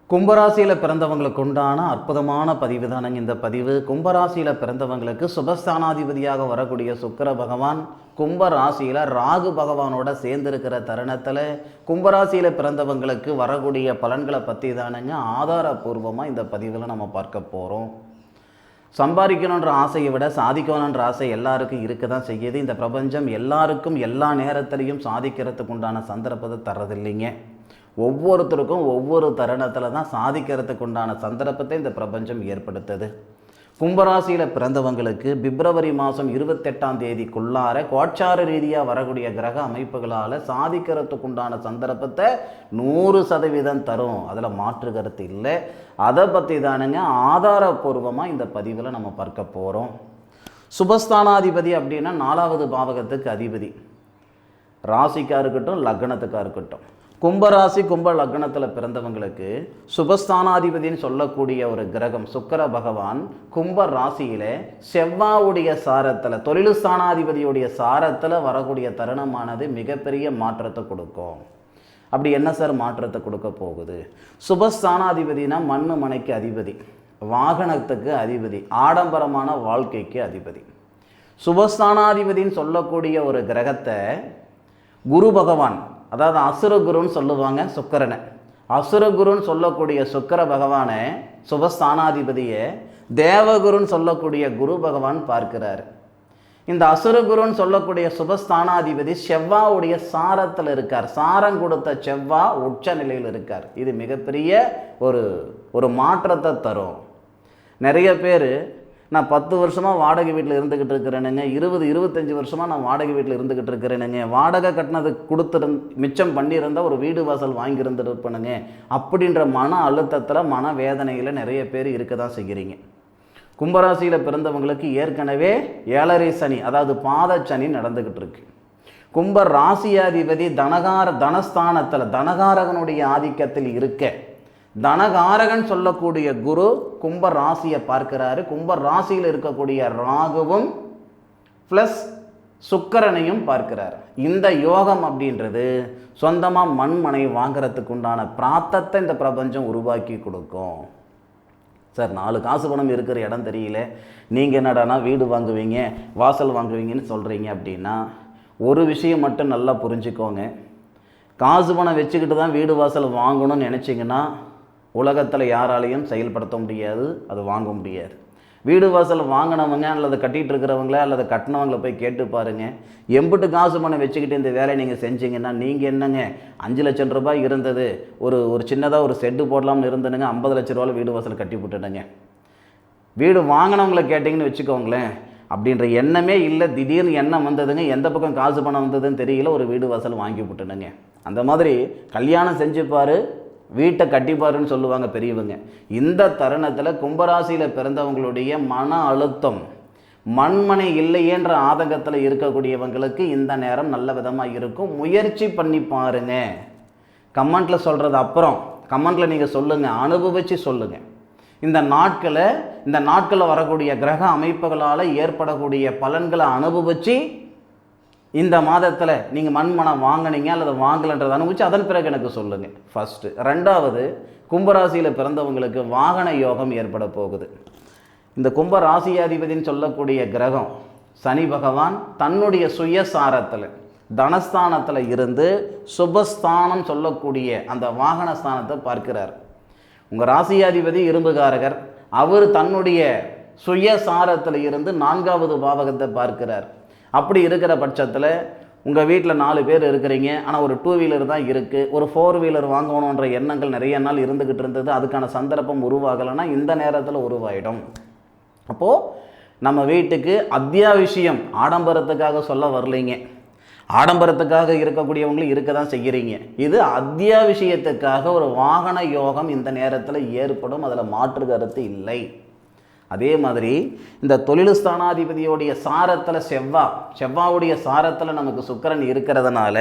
கும்பராசியில் பிறந்தவங்களுக்கு உண்டான அற்புதமான பதிவு தானங்க இந்த பதிவு. கும்பராசியில் பிறந்தவங்களுக்கு சுபஸ்தானாதிபதியாக வரக்கூடிய சுக்கிர பகவான் கும்பராசியில் ராகு பகவானோட சேர்ந்திருக்கிற தருணத்தில் கும்பராசியில் பிறந்தவங்களுக்கு வரக்கூடிய பலன்களை பற்றி தானங்க ஆதாரபூர்வமாக இந்த பதிவில் நம்ம பார்க்க போகிறோம். சம்பாதிக்கணுன்ற ஆசையை விட சாதிக்கணுன்ற ஆசை எல்லாருக்கும் இருக்க தான் செய்யுது. இந்த பிரபஞ்சம் எல்லாருக்கும் எல்லா நேரத்திலையும் சாதிக்கிறதுக்கு உண்டான சந்தர்ப்பத்தை தரதில்லைங்க. ஒவ்வொருத்தருக்கும் ஒவ்வொரு தருணத்தில் தான் சாதிக்கிறதுக்கு உண்டான சந்தர்ப்பத்தை இந்த பிரபஞ்சம் ஏற்படுத்துது. கும்பராசியில் பிறந்தவங்களுக்கு பிப்ரவரி மாதம் 28ஆம் தேதிக்குள்ளார கோட்சார ரீதியாக வரக்கூடிய கிரக அமைப்புகளால் சாதிக்கிறதுக்கு உண்டான சந்தர்ப்பத்தை 100% தரும். அதில் மாற்று கருத்து இல்லை. அதை பற்றி தானுங்க ஆதாரபூர்வமாக இந்த பதிவில் நம்ம பார்க்க போகிறோம். சுபஸ்தானாதிபதி அப்படின்னா 4வது பாவகத்துக்கு அதிபதி. ராசிக்காக இருக்கட்டும் லக்னத்துக்காக இருக்கட்டும். கும்பராசி கும்ப லக்னத்தில் பிறந்தவங்களுக்கு சுபஸ்தானாதிபதினு சொல்லக்கூடிய ஒரு கிரகம் சுக்கிர பகவான் கும்ப ராசியில் செவ்வாவுடைய சாரத்தில் தொழில் ஸ்தானாதிபதியுடைய சாரத்தில் வரக்கூடிய தருணமானது மிகப்பெரிய மாற்றத்தை கொடுக்கும். அப்படி என்ன சார் மாற்றத்தை கொடுக்க போகுது? சுபஸ்தானாதிபதினா மண்ணு மனைக்கு அதிபதி, வாகனத்துக்கு அதிபதி, ஆடம்பரமான வாழ்க்கைக்கு அதிபதி. சுபஸ்தானாதிபதினு சொல்லக்கூடிய ஒரு கிரகத்தை குரு பகவான், அதாவது அசுரகுருன்னு சொல்லுவாங்க சுக்கிரனை. அசுரகுருன்னு சொல்லக்கூடிய சுக்கிர பகவானை சுபஸ்தானாதிபதியை தேவகுருன்னு சொல்லக்கூடிய குரு பகவான் பார்க்கிறார். இந்த அசுரகுருன்னு சொல்லக்கூடிய சுபஸ்தானாதிபதி செவ்வாவுடைய சாரத்தில் இருக்கார். சாரம் கொடுத்த செவ்வா உச்ச நிலையில் இருக்கார். இது மிகப்பெரிய ஒரு மாற்றத்தை தரும். நிறைய பேர் நான் 10 வருஷமாக வாடகை வீட்டில் இருந்துக்கிட்டு இருக்கிறேனுங்க, 20-25 வருஷமாக நான் வாடகை வீட்டில் இருந்துக்கிட்டு இருக்கிறேனுங்க, வாடகை கட்டினது மிச்சம் பண்ணியிருந்தால் ஒரு வீடு வாசல் வாங்கியிருந்துருப்பேனுங்க அப்படின்ற மன அழுத்தத்தில் மன வேதனையில் நிறைய பேர் இருக்க தான் செய்கிறீங்க. கும்பராசியில் பிறந்தவங்களுக்கு ஏற்கனவே 7.5 சனி, அதாவது பாத சனி நடந்துக்கிட்டு இருக்கு. கும்ப ராசியாதிபதி தனஸ்தானத்தில் தனகாரகனுடைய ஆதிக்கத்தில் இருக்க தனகாரகன் சொல்லக்கூடிய குரு கும்ப ராசியை பார்க்கிறாரு. கும்ப ராசியில் இருக்கக்கூடிய ராகுவும் ப்ளஸ் சுக்கிரனையும் பார்க்கிறார். இந்த யோகம் அப்படின்றது சொந்தமாக மண்மனை வாங்கிறதுக்கு உண்டான பிராப்தத்தை இந்த பிரபஞ்சம் உருவாக்கி கொடுக்கும். சார் 4 காசு பணம் இருக்கிற இடம் தெரியல, நீங்கள் என்னடானா வீடு வாங்குவீங்க வாசல் வாங்குவீங்கன்னு சொல்கிறீங்க அப்படின்னா ஒரு விஷயம் மட்டும் நல்லா புரிஞ்சுக்கோங்க. காசு பணம் வச்சுக்கிட்டு தான் வீடு வாசல் வாங்கணும்னு நினச்சிங்கன்னா உலகத்தில் யாராலையும் செயல்படுத்த முடியாது, அது வாங்க முடியாது. வீடு வாசல் வாங்கினவங்க அல்லது கட்டிகிட்டு இருக்கிறவங்கள அல்லது கட்டினவங்களை போய் கேட்டு பாருங்கள். எம்பிட்டு காசு பணம் வச்சுக்கிட்டு இந்த வேலையை நீங்கள் செஞ்சீங்கன்னா நீங்கள் என்னங்க 5 லட்சம் ரூபாய் இருந்தது, ஒரு சின்னதாக ஒரு செட்டு போடலாம்னு இருந்தனுங்க, 50 லட்ச ரூபாயில் வீடு வாசல் கட்டி போட்டுடுங்க. வீடு வாங்கினவங்களை கேட்டிங்கன்னு வச்சுக்கோங்களேன், அப்படின்ற எண்ணமே இல்லை, திடீர்னு எண்ணம் வந்ததுங்க, எந்த பக்கம் காசு பணம் வந்ததுன்னு தெரியல, ஒரு வீடு வாசல் வாங்கி போட்டுடுங்க. அந்த மாதிரி கல்யாணம் செஞ்சுப்பார் வீட்டை கட்டிப்பாருன்னு சொல்லுவாங்க பெரியவங்க. இந்த தருணத்தில் கும்பராசியில் பிறந்தவங்களுடைய மன அழுத்தம் மண்மனை இல்லையேன்ற ஆதங்கத்தில் இருக்கக்கூடியவங்களுக்கு இந்த நேரம் நல்ல விதமாக இருக்கும். முயற்சி பண்ணி பாருங்க. கமெண்ட்டில் சொல்கிறது அப்புறம் கமெண்ட்டில் நீங்கள் சொல்லுங்கள், அனுபவித்து சொல்லுங்கள். இந்த நாட்களில் வரக்கூடிய கிரக அமைப்புகளால் ஏற்படக்கூடிய பலன்களை அனுபவித்து இந்த மாதத்தில் நீங்கள் மண்மனம் வாங்கினீங்க அல்லது வாங்கலைன்றதை அனுபவிச்சு அதன் பிறகு எனக்கு சொல்லுங்கள் ஃபஸ்ட்டு. 2வது, கும்பராசியில் பிறந்தவங்களுக்கு வாகன யோகம் ஏற்பட போகுது. இந்த கும்ப ராசியாதிபதினு சொல்லக்கூடிய கிரகம் சனி பகவான் தன்னுடைய சுயசாரத்தில் தனஸ்தானத்தில் இருந்து சுபஸ்தானம் சொல்லக்கூடிய அந்த வாகன ஸ்தானத்தை பார்க்கிறார். உங்கள் ராசியாதிபதி இரும்புகாரகர், அவர் தன்னுடைய சுயசாரத்தில் இருந்து 4வது பாவகத்தை பார்க்கிறார். அப்படி இருக்கிற பட்சத்தில் உங்கள் வீட்டில் 4 பேர் இருக்கிறீங்க, ஆனால் ஒரு 2 வீலர் தான் இருக்குது, ஒரு 4 வீலர் வாங்கணுன்ற எண்ணங்கள் நிறைய நாள் இருந்துக்கிட்டு இருந்தது, அதுக்கான சந்தர்ப்பம் உருவாகலைன்னா இந்த நேரத்தில் உருவாயிடும். அப்போது நம்ம வீட்டுக்கு அத்தியாவசியம், ஆடம்பரத்துக்காக சொல்ல வரலைங்க, ஆடம்பரத்துக்காக இருக்கக்கூடியவங்களும் இருக்க தான் செய்கிறீங்க, இது அத்தியாவசியத்துக்காக ஒரு வாகன யோகம் இந்த நேரத்தில் ஏற்படும், அதில் மாற்று கருத்து இல்லை. அதே மாதிரி இந்த தொழில் ஸ்தானாதிபதியோடைய சாரத்தில் செவ்வாவுடைய சாரத்தில் நமக்கு சுக்கிரன் இருக்கிறதுனால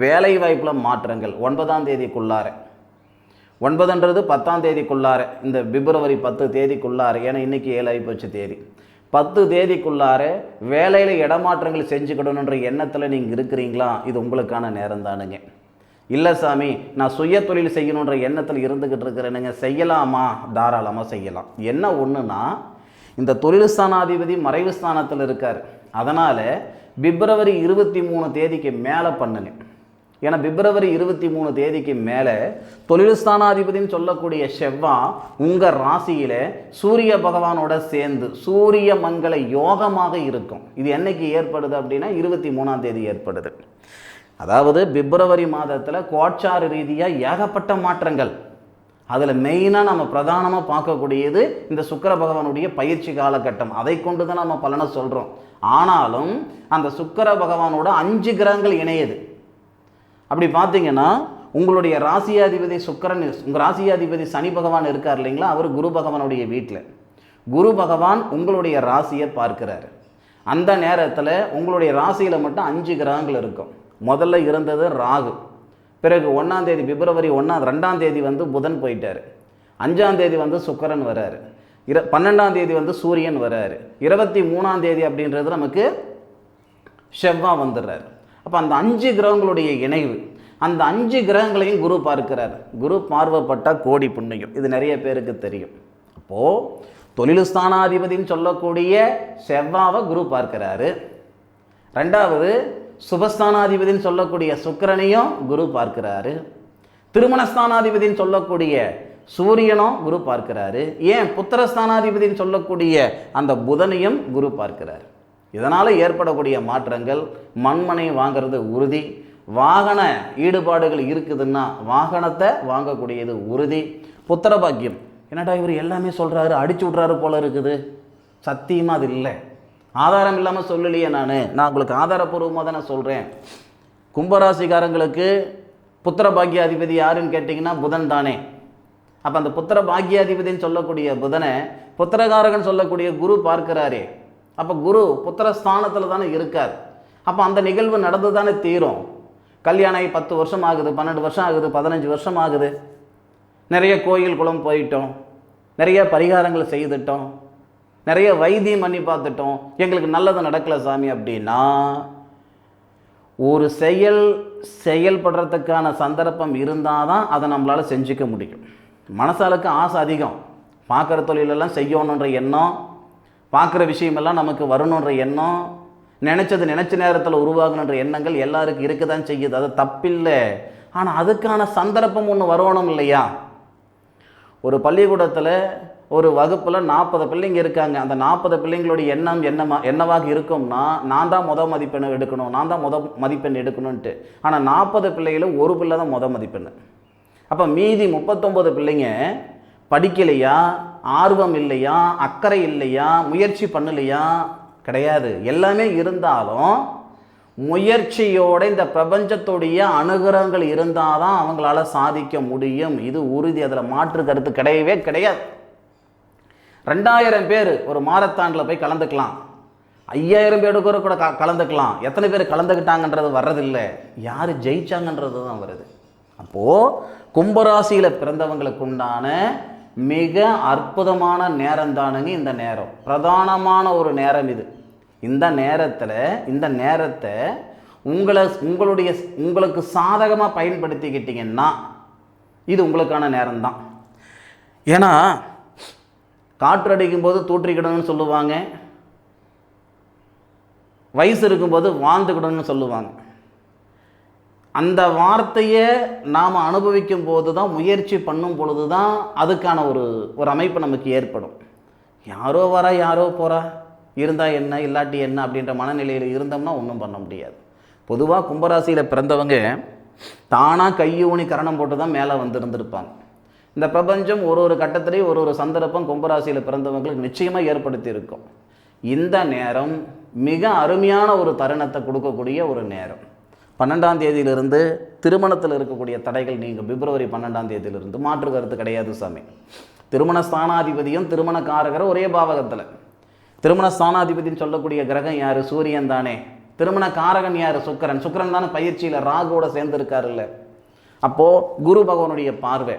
வேலை வாய்ப்பில் மாற்றங்கள் 9ஆம் தேதிக்குள்ளார, 9ன்றது 10ஆம் தேதிக்குள்ளார, இந்த பிப்ரவரி 10 தேதிக்குள்ளார, ஏன்னா இன்றைக்கி 7 ஆகிப்போச்சு தேதி, 10 தேதிக்குள்ளார வேலையில் இடமாற்றங்கள் செஞ்சுக்கிடணுன்ற எண்ணத்தில் நீங்கள் இருக்கிறீங்களா? இது உங்களுக்கான நேரம் தானுங்க. இல்லை சாமி, நான் சுய தொழில் செய்யணுன்ற எண்ணத்தில் இருந்துக்கிட்டு இருக்கிறேனுங்க, செய்யலாமா? தாராளமாக செய்யலாம். என்ன ஒன்றுனா, இந்த தொழில் ஸ்தானாதிபதி மறைவு ஸ்தானத்தில் இருக்கார். அதனால் பிப்ரவரி 23 தேதிக்கு மேலே பண்ணுங்க. ஏன்னா பிப்ரவரி 23 தேதிக்கு மேலே தொழில் ஸ்தானாதிபதினு சொல்லக்கூடிய செவ்வாய் உங்கள் ராசியில் சூரிய பகவானோட சேர்ந்து சூரிய மங்கள யோகமாக இருக்கும். இது என்னைக்கு ஏற்படுது அப்படின்னா 23ஆம் தேதி ஏற்படுது. அதாவது பிப்ரவரி மாதத்தில் கோட்சார ரீதியாக ஏகப்பட்ட மாற்றங்கள். அதில் மெயினாக நம்ம பிரதானமாக பார்க்கக்கூடியது இந்த சுக்கிர பகவானுடைய பயிற்சி காலகட்டம். அதை கொண்டு தான் நம்ம பலனை சொல்கிறோம். ஆனாலும் அந்த சுக்கிர பகவானோட 5 கிரகங்கள் இணையுது. அப்படி பார்த்தீங்கன்னா உங்களுடைய ராசியாதிபதி சுக்கிரன், உங்கள் ராசியாதிபதி சனி பகவான் இருக்கார் இல்லைங்களா, அவர் குரு பகவானுடைய வீட்டில். குரு பகவான் உங்களுடைய ராசியை பார்க்கிறார். அந்த நேரத்தில் உங்களுடைய ராசியில் மட்டும் 5 கிரகங்கள் இருக்கும். முதல்ல இருந்தது ராகு, பிறகு 1ஆம் தேதி பிப்ரவரி 2ஆம் தேதி வந்து புதன் போயிட்டார், 5ஆம் தேதி வந்து சுக்கிரன் வர்றாரு, 12ஆம் தேதி வந்து சூரியன் வர்றாரு, 23ஆம் தேதி அப்படின்றது நமக்கு செவ்வாய் வந்துடுறாரு. அப்போ அந்த 5 கிரகங்களுடைய இணைவு, அந்த 5 கிரகங்களையும் குரு பார்க்கிறார். குரு பார்வைப்பட்ட கோடி புண்ணியம், இது நிறைய பேருக்கு தெரியும். அப்போது தொழில் ஸ்தானாதிபதினு சொல்லக்கூடிய செவ்வாவை குரு பார்க்கிறாரு. ரெண்டாவது சுபஸ்தானாதிபதினு சொல்லக்கூடிய சுக்கிரனையும் குரு பார்க்கிறாரு. திருமணஸ்தானாதிபதினு சொல்லக்கூடிய சூரியனும் குரு பார்க்கிறாரு. ஏன் புத்திரஸ்தானாதிபதினு சொல்லக்கூடிய அந்த புதனையும் குரு பார்க்கிறார். இதனால் ஏற்படக்கூடிய மாற்றங்கள், மண்மனை வாங்கிறது உறுதி, வாகன ஈடுபாடுகள் இருக்குதுன்னா வாகனத்தை வாங்கக்கூடியது உறுதி, புத்திர பாக்கியம். என்னடா இவர் எல்லாமே சொல்கிறாரு, அடிச்சு விட்றாரு போல இருக்குது. சத்தியமாக அது இல்லை, ஆதாரம் இல்லாமல் சொல்லலையே. நான் உங்களுக்கு ஆதாரப்பூர்வமாக தானே சொல்கிறேன். கும்பராசிக்காரங்களுக்கு புத்திர பாக்கியாதிபதி யாருன்னு கேட்டிங்கன்னா புதன் தானே. அப்போ அந்த புத்திர பாக்கியாதிபதினு சொல்லக்கூடிய புதனை புத்திரகாரகன் சொல்லக்கூடிய குரு பார்க்கிறாரே. அப்போ குரு புத்திரஸ்தானத்தில் தானே இருக்கார். அப்போ அந்த நிகழ்வு நடந்து தானே தீரும். கல்யாணம் 10 வருஷம் ஆகுது, 12 வருஷம் ஆகுது, 15 வருஷம் ஆகுது. நிறைய கோயில் குளம் போயிட்டோம், நிறைய பரிகாரங்கள் செய்துட்டோம், நிறைய வைத்தியம் பண்ணி பார்த்துட்டோம், எங்களுக்கு நல்லது நடக்கலை சாமி அப்படின்னா ஒரு செயல்படுறதுக்கான சந்தர்ப்பம் இருந்தால் தான் அதை நம்மளால் செஞ்சுக்க முடியும். மனசாலுக்கு ஆசை அதிகம், பார்க்குற தொழிலெல்லாம் செய்யணுன்ற எண்ணம், பார்க்குற விஷயமெல்லாம் நமக்கு வரணுன்ற எண்ணம், நினச்ச நேரத்தில் உருவாகணுன்ற எண்ணங்கள் எல்லாருக்கும் இருக்க தான் செய்யுது. அது தப்பில்லை. ஆனால் அதுக்கான சந்தர்ப்பம் ஒன்று வரணும் இல்லையா? ஒரு பள்ளிக்கூடத்தில் ஒரு வகுப்பில் 40 பிள்ளைங்க இருக்காங்க. அந்த 40 பிள்ளைங்களுடைய எண்ணம் என்னவாக இருக்கும்னா, நான் தான் மதிப்பெண் எடுக்கணும், நான் தான் மதிப்பெண் எடுக்கணுன்ட்டு. ஆனால் 40 பிள்ளைகளும் ஒரு பிள்ளை தான் மதிப்பெண். அப்போ மீதி 39 பிள்ளைங்க படிக்கலையா, ஆர்வம் இல்லையா, அக்கறை இல்லையா, முயற்சி பண்ணலையா? கிடையாது. எல்லாமே இருந்தாலும் முயற்சியோட இந்த பிரபஞ்சத்துடைய அனுகிரகங்கள் இருந்தால் தான் அவங்களால சாதிக்க முடியும். இது உறுதி, அதில் மாற்று கருத்து கிடையவே கிடையாது. 2000 பேர் ஒரு மாரத்தானில் போய் கலந்துக்கலாம், 5000 பேர் கூட கலந்துக்கலாம். எத்தனை பேர் கலந்துக்கிட்டாங்கன்றது வர்றதில்லை, யார் ஜெயிச்சாங்கன்றது தான் வருது. அப்போது கும்பராசியில் பிறந்தவங்களுக்கு உண்டான மிக அற்புதமான நேரம் தானுங்க இந்த நேரம். பிரதானமான ஒரு நேரம் இது. இந்த நேரத்தை உங்களுக்கு சாதகமாக பயன்படுத்திக்கிட்டீங்கன்னா இது உங்களுக்கான நேரம்தான். ஏன்னா காற்று அடிக்கும்போது தூற்றிக்கிடணும்னு சொல்லுவாங்க, வயசு இருக்கும்போது வாழ்ந்துக்கிடணும்னு சொல்லுவாங்க. அந்த வார்த்தையை நாம் அனுபவிக்கும் போது தான், முயற்சி பண்ணும் பொழுது தான் அதுக்கான ஒரு அமைப்பு நமக்கு ஏற்படும். யாரோ வரா யாரோ போகிறா, இருந்தால் என்ன இல்லாட்டி என்ன அப்படின்ற மனநிலையில் இருந்தோம்னா ஒன்றும் பண்ண முடியாது. பொதுவாக கும்பராசியில் பிறந்தவங்க தானாக கையூனி கரணம் போட்டு தான் மேலே இருந்திருப்பாங்க. இந்த பிரபஞ்சம் ஒரு கட்டத்திலேயே ஒரு சந்தர்ப்பம் கும்பராசியில் பிறந்தவங்களுக்கு நிச்சயமாக ஏற்படுத்தி இருக்கும். இந்த நேரம் மிக அருமையான ஒரு தருணத்தை கொடுக்கக்கூடிய ஒரு நேரம். 12ஆம் தேதியிலிருந்து திருமணத்தில் இருக்கக்கூடிய தடைகள் நீங்கள் பிப்ரவரி 12ஆம் தேதியிலிருந்து மாற்று கருத்து கிடையாது சாமி. திருமண ஸ்தானாதிபதியும் திருமணக்காரகரும் ஒரே பாவகத்தில். திருமண ஸ்தானாதிபதினு சொல்லக்கூடிய கிரகம் யார்? சூரியன் தானே. திருமண காரகன் யார்? சுக்கிரன். சுக்கிரன் தானே பயிற்சியில் ராகுவோட சேர்ந்து இருக்காருல்ல. அப்போது குரு பகவானுடைய பார்வை,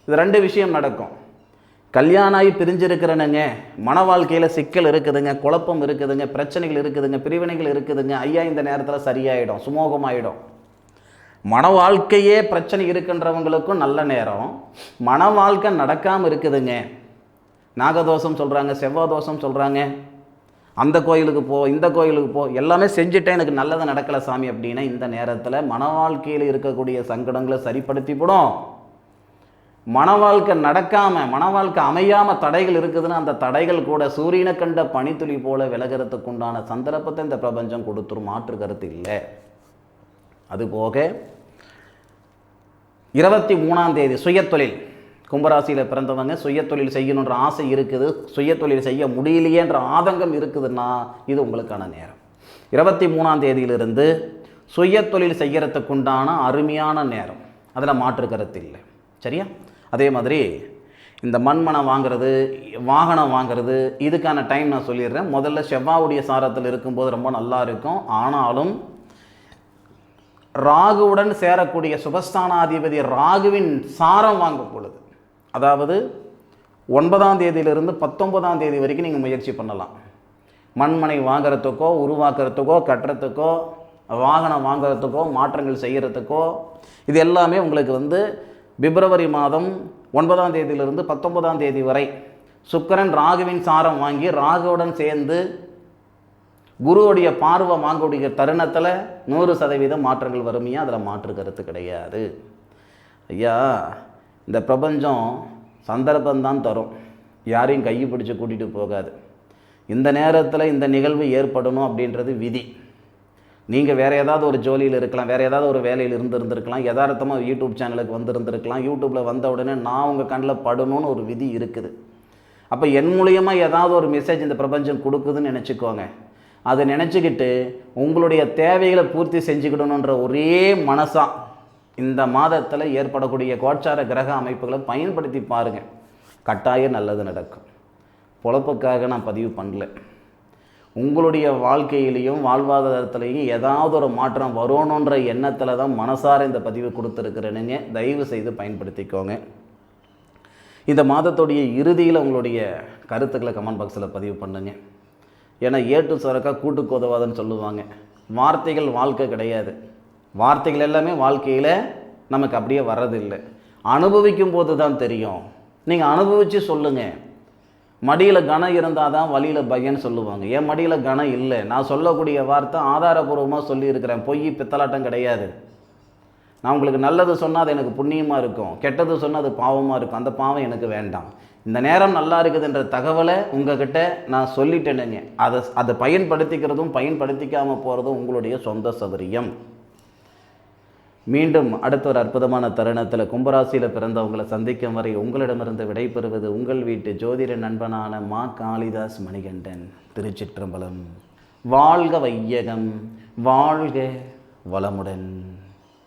இது 2 விஷயம் நடக்கும். கல்யாணம் ஆகி பிரிஞ்சிருக்கிறனுங்க, மன வாழ்க்கையில் சிக்கல் இருக்குதுங்க, குழப்பம் இருக்குதுங்க, பிரச்சனைகள் இருக்குதுங்க, பிரிவினைகள் இருக்குதுங்க. ஐயா இந்த நேரத்தில் சரியாயிடும், சுமூகமாயிடும். மன வாழ்க்கையே பிரச்சனை இருக்கின்றவங்களுக்கும் நல்ல நேரம். மன வாழ்க்கை நடக்காமல் இருக்குதுங்க, நாகதோஷம் சொல்கிறாங்க, செவ்வாய் தோஷம் சொல்கிறாங்க, அந்த கோயிலுக்கு போ, இந்த கோயிலுக்கு போ, எல்லாமே செஞ்சுட்டேன், எனக்கு நல்லது நடக்கலை சாமி அப்படின்னா இந்த நேரத்தில் மன வாழ்க்கையில் இருக்கக்கூடிய சங்கடங்களை சரிப்படுத்தி போடும். மன வாழ்க்கை நடக்காமல், மன வாழ்க்கை அமையாமல் தடைகள் இருக்குதுன்னா அந்த தடைகள் கூட சூரியனை கண்ட பனித்துளி போல விலகிறதுக்கு உண்டான சந்தர்ப்பத்தை இந்த பிரபஞ்சம் கொடுத்துரும், மாற்று கருத்து இல்லை. அதுபோக 23ஆம் தேதி சுயத்தொழில், கும்பராசியில் பிறந்தவங்க சுயத்தொழில் செய்யணுன்ற ஆசை இருக்குது, சுயத்தொழில் செய்ய முடியலையேன்ற ஆதங்கம் இருக்குதுன்னா இது உங்களுக்கான நேரம். 23ஆம் தேதியிலிருந்து சுயத்தொழில் செய்கிறதுக்குண்டான அருமையான நேரம், அதில் மாற்று கருத்து இல்லை. சரியா? அதே மாதிரி இந்த மண்மனை வாங்கிறது, வாகனம் வாங்கிறது, இதுக்கான டைம் நான் சொல்லிடுறேன். முதல்ல செவ்வாவுடைய சாரத்தில் இருக்கும்போது ரொம்ப நல்லா இருக்கும். ஆனாலும் ராகுவுடன் சேரக்கூடிய சுபஸ்தானாதிபதி ராகுவின் சாரம் வாங்கும் பொழுது, அதாவது 9ஆம் தேதியிலிருந்து 19ஆம் தேதி வரைக்கும் நீங்கள் முயற்சி பண்ணலாம். மண்மனை வாங்கிறதுக்கோ, உருவாக்குறதுக்கோ, கட்டுறதுக்கோ, வாகனம் வாங்குறதுக்கோ, மாற்றங்கள் செய்கிறதுக்கோ, இது எல்லாமே உங்களுக்கு பிப்ரவரி மாதம் 9ஆம் தேதியிலிருந்து 19ஆம் தேதி வரை சுக்கிரன் ராகுவின் சாரம் வாங்கி ராகுவுடன் சேர்ந்து குருவுடைய பார்வை வாங்கக்கூடிய தருணத்தில் 100% மாற்றங்கள் வருமையா, அதில் மாற்று கருத்து கிடையாது. ஐயா, இந்த பிரபஞ்சம் சந்தர்ப்பம்தான் தரும், யாரையும் கையை பிடிச்சி கூட்டிகிட்டு போகாது. இந்த நேரத்தில் இந்த நிகழ்வு ஏற்படணும் அப்படின்றது விதி. நீங்கள் வேறு ஏதாவது ஒரு ஜோலியில் இருக்கலாம், வேறு ஏதாவது ஒரு வேலையில் இருந்திருக்கலாம், யதார்த்தமாக யூடியூப் சேனலுக்கு வந்திருந்திருக்கலாம். யூடியூப்பில் வந்த உடனே நான் உங்கள் கண்ணில் படணும்னு ஒரு விதி இருக்குது. அப்போ என் மூலியமாக ஏதாவது ஒரு மெசேஜ் இந்த பிரபஞ்சம் கொடுக்குதுன்னு நினச்சிக்கோங்க. அதை நினச்சிக்கிட்டு உங்களுடைய தேவைகளை பூர்த்தி செஞ்சுக்கிடணுன்ற ஒரே மனசாக இந்த மாதத்தில் ஏற்படக்கூடிய கோச்சார கிரக அமைப்புகளை பயன்படுத்தி பாருங்கள், கட்டாயம் நல்லது நடக்கும். பொழப்புக்காக நான் பதிவு பண்ணல, உங்களுடைய வாழ்க்கையிலையும் வாழ்வாதாரத்துலேயும் ஏதாவது ஒரு மாற்றம் வரணுன்ற எண்ணத்தில் தான் மனசார இந்த பதிவு கொடுத்துருக்குறேனுங்க. தயவு செய்து பயன்படுத்திக்கோங்க. இந்த மாதத்துடைய இறுதியில் உங்களுடைய கருத்துக்களை கமெண்ட் பாக்ஸில் பதிவு பண்ணுங்க. ஏன்னா ஏட்டு சுரக்கா கூட்டுக்கு உதவாதுன்னு சொல்லுவாங்க. வார்த்தைகள் வாழ்க்கை கிடையாது, வார்த்தைகள் எல்லாமே வாழ்க்கையில் நமக்கு அப்படியே வர்றதில்லை, அனுபவிக்கும் போது தான் தெரியும். நீங்கள் அனுபவித்து சொல்லுங்கள். மடியில் கனம் இருந்தால் தான் வழியில் பையன்னு சொல்லுவாங்க. என் மடியில் கனம் இல்லை, நான் சொல்லக்கூடிய வார்த்தை ஆதாரபூர்வமாக சொல்லியிருக்கிறேன், பொய் பித்தலாட்டம் கிடையாது. நான் உங்களுக்கு நல்லது சொன்னால் அது எனக்கு புண்ணியமாக இருக்கும், கெட்டது சொன்னால் அது பாவமாக இருக்கும். அந்த பாவம் எனக்கு வேண்டாம். இந்த நேரம் நல்லா இருக்குதுன்ற தகவலை உங்ககிட்ட நான் சொல்லிட்டேனுங்க. அதை பயன்படுத்திக்கிறதும் பயன்படுத்திக்காமல் போகிறதும் உங்களுடைய சொந்த சௌகரியம். மீண்டும் அடுத்த ஒரு அற்புதமான தருணத்தில் கும்பராசியில் பிறந்தவங்களை சந்திக்கும் வரை உங்களிடமிருந்து விடைபெறுவது உங்கள் வீட்டு ஜோதிட நண்பனான மா காளிதாஸ் மணிகண்டன். திருச்சிற்றம்பலம். வாழ்க வையகம், வாழ்க வளமுடன்.